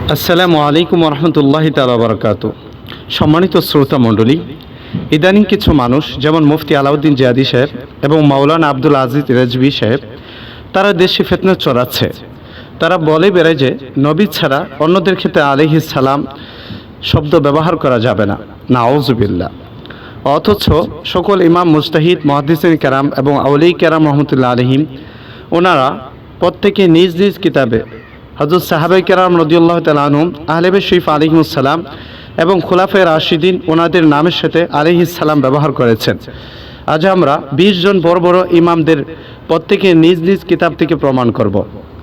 আসসালামু আলাইকুম রহমতুল্লাহি তাআলা বারাকাতু। সম্মানিত শ্রোতা মণ্ডলী, ইদানিং কিছু মানুষ যেমন মুফতি আলাউদ্দিন জিয়াদি সাহেব এবং মাওলানা আব্দুল আজিজ রেজভী সাহেব তারা দেশে ফিতনা ছড়াচ্ছে। তারা বলে বেড়ায় যে নবী ছাড়া অন্যদের ক্ষেত্রে আলাইহিস সালাম শব্দ ব্যবহার করা যাবে না, নাউজুবিল্লাহ। অথচ সকল ইমাম মুজতাহিদ মুহাদ্দিসিন কেরাম এবং আউলিয়া কেরাম রহমতুল্লাহ আলাইহিম ওনারা প্রত্যেকে নিজ নিজ কিতাবে হযরত সাহাবায়ে কেরাম রাদিয়াল্লাহু তাআলা আনহুম আহলে বাইত শরীফ আলাইহিমুস সালাম এবং খুলাফায়ে রাশিদিন ওনাদের নামের সাথে আলাইহিস সালাম ব্যবহার করেছেন। আজ আমরা 20 জন বড় বড় ইমামদের প্রত্যেকে নিজ নিজ কিতাব থেকে প্রমাণ করব।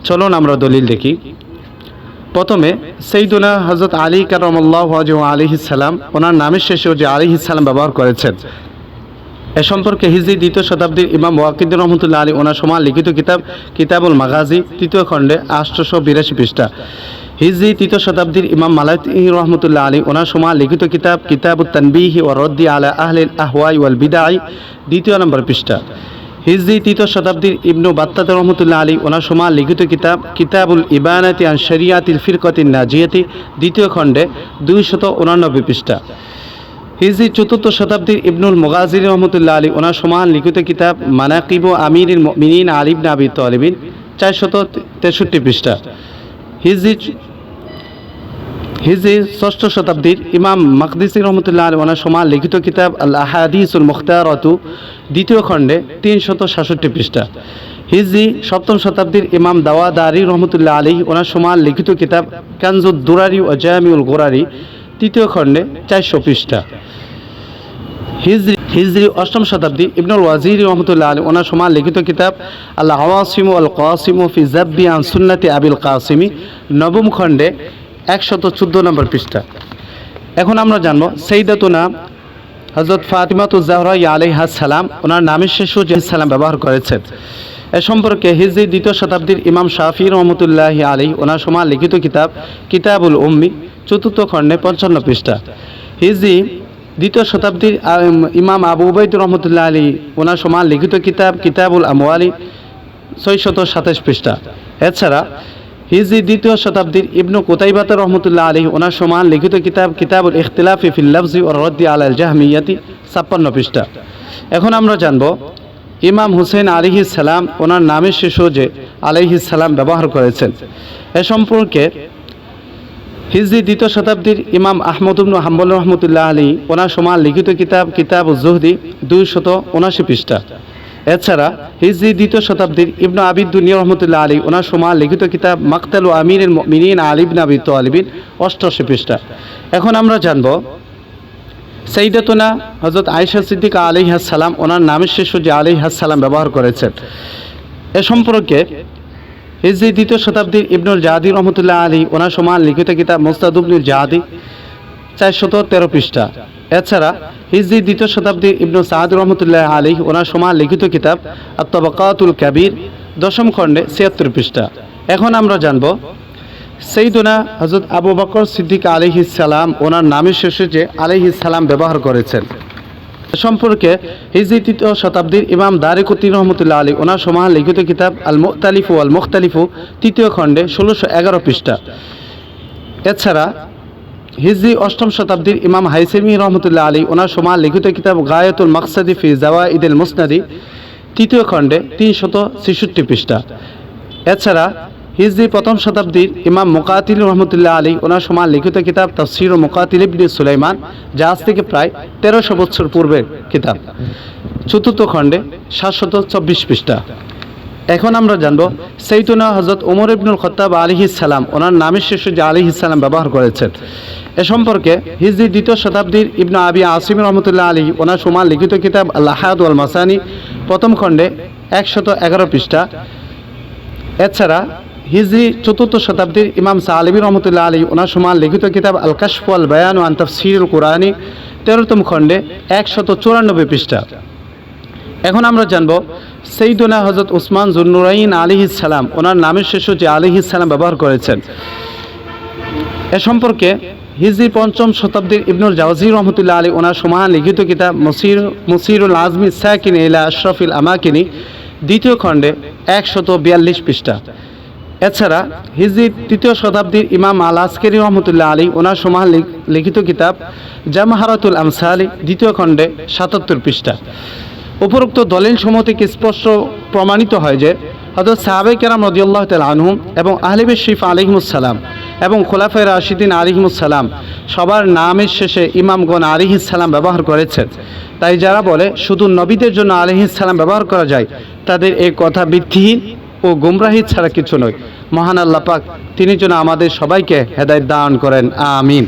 চলুন আমরা দলিল দেখি। প্রথমে সাইয়্যিদুনা হযরত আলী কারামাল্লাহু ওয়াজহু আলাইহিস সালাম ওনার নামের শেষেও যে আলাইহিস সালাম ব্যবহার করেছেন, এ সম্পর্কে হিজরি 2য় শতাব্দীর ইমাম ওয়াকিদুর রহমতুল্লাহ আলী ওনার সময় লিখিত কিতাব কিতাবুল মাগাজি 3য় খণ্ডে 882 পৃষ্ঠা, হিজরি 3য় শতাব্দীর ইমাম মালাকি রহমতুল্লাহ আলী ওনার সময় লিখিত কিতাব কিতাবুত তানবিহ ওয়া রদ্দি আলা আহলিল আহওয়াই ওয়াল বিদআই 2য় নম্বর পৃষ্ঠা, হিজরি 3য় শতাব্দীর ইবনু বাত্তাতা রহমতুল্লাহ আলী ওনার সময় লিখিত কিতাব কিতাবুল ইবানাতি আন শরিয়াতিল ফিরকাতিন নাজিয়াতি 2য় খণ্ডে 289 পৃষ্ঠা, হিজরি 4th শতাব্দীর ইবনুল মুগাজির রহমতুল্লাহ আলী ওনার সমান লিখিত কিতাব মানাকিব আমিরুল মুমিনিন আলী ইবনে আবি তালিব 463 পৃষ্ঠা, হিজরি 6ষ্ঠ শতাব্দীর ইমাম মাকদিসি রহমতুল্লাহ আলী ওনার সমান লিখিত কিতাব আল আহাদিসুল মুখতারাতু 2য় খণ্ডে 366 পৃষ্ঠা, হিজরি 7ম শতাব্দীর ইমাম দাওয়াদারি রহমতুল্লাহ আলী ওনার সমান লিখিত কিতাব কানজুদ দুরারি ও জামিউল গোরারি 3য় খণ্ডে 400 পৃষ্ঠা, হিজরি 8ম শতাব্দী ইবনুল ওয়াজির রহমতুল্লাহ আলী ওনার সময় লিখিত কিতাব আল আওয়াসিম ওয়াল কাসিম ফি যাব্বি আন সুন্নতি আবিল কাসিমি 9ম খণ্ডে 114 নম্বর পৃষ্ঠা। এখন আমরা জানব সাইয়্যিদাতুনা হযরত ফাতিমাতুজ জাহরা আলাইহাস সালাম ওনার নামের শেষেও যে সালাম ব্যবহার করেছেন, এ সম্পর্কে হিজরি 2য় শতাব্দীর ইমাম শাফি রহমতুল্লাহ আলাইহি ওনার সময় লিখিত কিতাব কিতাবুল উম্মি 4th খণ্ডে 55 পৃষ্ঠা, হিজরি 2য় শতাব্দীর ইমাম আবু উবাইদ রহমতুল্লাহ আলী ওনার সময় লিখিত কিতাব কিতাবুল আমওয়ালি 627 পৃষ্ঠা। এছাড়া হিজরি 2য় শতাব্দীর ইবনু কুতাইবাতা রহমতুল্লাহ আলী ওনার সময় লিখিত কিতাব কিতাবুল ইখতিলাফি ফিল লাফজি ওয়া রদ্দি আলাল জাহমিয়াতি 56 পৃষ্ঠা। এখন আমরা জানব ইমাম হুসেন আলাইহিস সালাম ওনার নামের শেষেও যে আলাইহিস সালাম ব্যবহার করেছেন, এ সম্পর্কে হিজরি 2য় শতাব্দীর ইমাম আহমদ ইবনে হাম্বল রহমতুল্লাহ আলী ওনার সময় লিখিত কিতাব কিতাবুজ জুহদি 279 পৃষ্ঠা। এছাড়া হিজরি 2য় শতাব্দীর ইবনু আবিদ দুনিয়া রহমতুল্লাহ আলী ওনার সময় লিখিত কিতাব মাকতালু আমিরুল মুমিনিন আলী ইবনে আবি তালিব 88 পৃষ্ঠা। এখন আমরা জানব সাইয়্যিদাতুনা হযরত আয়েশা সিদ্দিকা আলাইহাস সালাম ওনার নামের শেষে যে আলাইহাস সালাম ব্যবহার করেছেন, এ সম্পর্কে হিজরি 2য় শতাব্দীর ইবনুল জাদি রহমতুল্লাহ আলী ওনার সময় লিখিত কিতাব মুস্তাদুবনুল জাদি 413 পৃষ্ঠা। এছাড়া হিজরি 2য় শতাব্দীর ইবনু সাদ রহমতুল্লাহ আলী ওনার সময় লিখিত কিতাব আত-তাবাকাতুল কাবীর 10ম খণ্ডে 76 পৃষ্ঠা। এখন আমরা জানব সাইয়্যিদুনা হযরত আবু বকর সিদ্দিক আলাইহিস সালাম ওনার নামের শেষে যে আলাইহিস সালাম ব্যবহার করেছেন, সম্পর্কে হিজরি 3য় শতাব্দীর ইমাম দারিকুতনি রহমতুল্লাহ আলী ওনার সময় লিখিত কিতাব আল মুখতালিফু ওয়াল মুখতালিফু 3য় খণ্ডে 1611 পৃষ্ঠা। এছাড়া হিজরি 8ম শতাব্দীর ইমাম হাইসেমি রহমতুল্লাহ আলী ওনার সময় লিখিত কিতাব গায়াতুল মাকসাদি ফি জাওয়াইদিল মুসনাদি 3য় খণ্ডে 366 পৃষ্ঠা। এছাড়া হিজরি 1ম শতাব্দীর ইমাম মুকাতিল রহমতুল্লাহ আলী ওনার সময় লিখিত কিতাব তাফসীর মুকাতিল ইবনে সুলাইমান, যা আজ থেকে প্রায় 1300 বছর পূর্বের কিতাব 4th খণ্ডে 724 পৃষ্ঠা। এখন আমরা জানব সাইয়্যিদুনা হযরত ওমর ইবনুল খাত্তাব আলাইহিস সালাম ওনার নামের শেষে যে আলাইহিস সালাম ব্যবহার করেছেন, এ সম্পর্কে হিজরি 2য় শতাব্দীর ইবনু আবি আসিম রহমতুল্লাহ আলী ওনার সময় লিখিত কিতাব আল আহাদ ওয়াল মাসানি 1ম খণ্ডে 111 পৃষ্ঠা। এছাড়া হিজরি 4th শতাব্দীর ইমাম সালেবী রহমতুল্লাহ আলী ওনার সময় লিখিত কিতাব আল কাশফ ওয়াল বায়ান আন তাফসীরুল কুরআনি 13ম খণ্ডে 194 পৃষ্ঠা। এখন আমরা জানব সাইয়্যিদুনা হযরত উসমান যুন্নুরাইন আলাইহিস সালাম ওনার নামের শেষে যে আলাইহিস সালাম ব্যবহার করেছেন, এ সম্পর্কে হিজরি 5ম শতাব্দীর ইবনুল জাওজি রহমতুল্লাহ আলী ওনার সময় লিখিত কিতাব মুসিরুল আজমি সাকিন ইলা আশরাফিল আমাকিনি 2য় খণ্ডে 142 পৃষ্ঠা। এছাড়া হিজরি 3য় শতাব্দীর ইমাম আল আসকারী রহমতুল্লাহ আলী ওনার সময় লিখিত কিতাব জামাহারাতুল আমসালি 2য় খণ্ডে 77 পৃষ্ঠা। উপরোক্ত দলিল সমূহ থেকে স্পষ্ট প্রমাণিত হয় যে হযরত সাহাবায়ে কেরাম রাদিয়াল্লাহু তাআলা আনহুম এবং আহলে বাইত শরীফ আলাইহিমুস সালাম এবং খোলাফায়ে রাশিদিন আলাইহিমুস সালাম সবার নামের শেষে ইমামগণ আলাইহিস সালাম ব্যবহার করেছেন। তাই যারা বলে শুধু নবীদের জন্য আলাইহিস সালাম ব্যবহার করা যায়, তাদের এই কথা ভিত্তিহীন ও গুমরাহি ছাড়া কিছু নয়। মহান আল্লাহ পাক তিনি যেন আমাদের সবাইকে হেদায়েত দান করেন, আমিন।